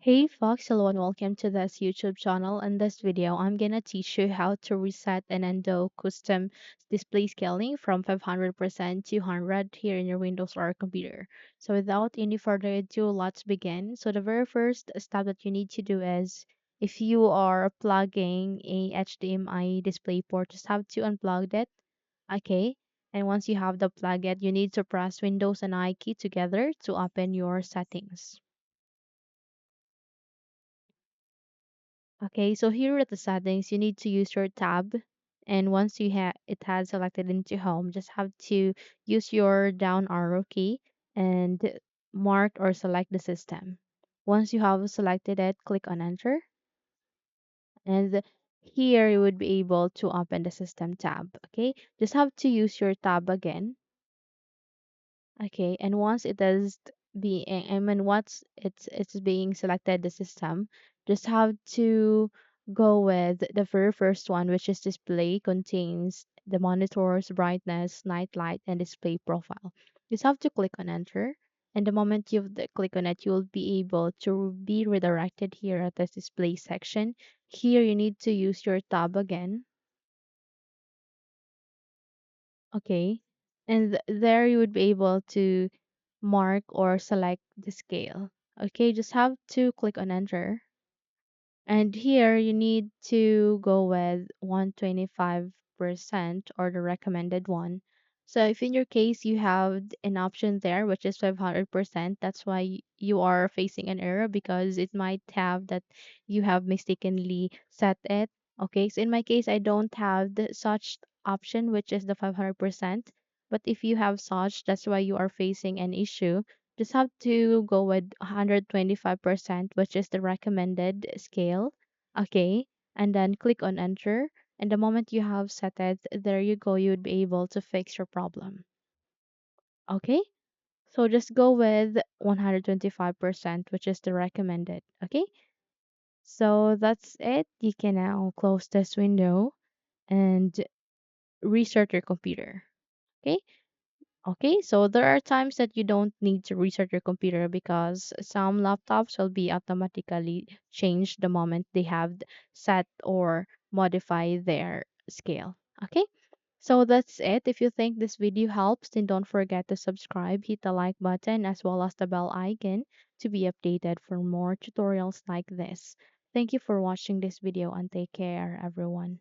Hey Fox, hello and welcome to this YouTube channel. In this video, I'm gonna teach you how to reset and undo custom display scaling from 500% to 100 here in your Windows or computer. So without any further ado, let's begin. So the very first step that you need to do is if you are plugging a HDMI display port, just have to unplug it. Okay. And once you have the plug it, you need to press Windows and I key together to open your settings. Okay, so here at the settings, you need to use your tab. And once you have it has selected into home, just have to use your down arrow key and mark or select the system. Once you have selected it, click on enter. And here you would be able to open the system tab. Okay, just have to use your tab again. Okay, and once it is I mean, once it's being selected the system, just have to go with the very first one, which is display contains the monitor's brightness, night light, and display profile. Just have to click on enter, and the moment click on it, you'll be able to be redirected here at this display section. Here you need to use your tab again. Okay. And there you would be able to mark or select the scale. Okay, just have to click on enter. And here you need to go with 125% or the recommended one. So if in your case you have an option there which is 500%, that's why you are facing an error because it might have that you have mistakenly set it. Okay, so in my case I don't have such option which is the 500%, but if you have such, that's why you are facing an issue. Just have to go with 125%, which is the recommended scale. Okay. And then click on enter. And the moment you have set it, there you go. You would be able to fix your problem. Okay. So just go with 125%, which is the recommended. Okay. So that's it. You can now close this window and restart your computer. Okay. Okay, so there are times that you don't need to restart your computer because some laptops will be automatically changed the moment they have set or modify their scale. Okay, so that's it. If you think this video helps, then don't forget to subscribe, hit the like button as well as the bell icon to be updated for more tutorials like this. Thank you for watching this video and take care, everyone.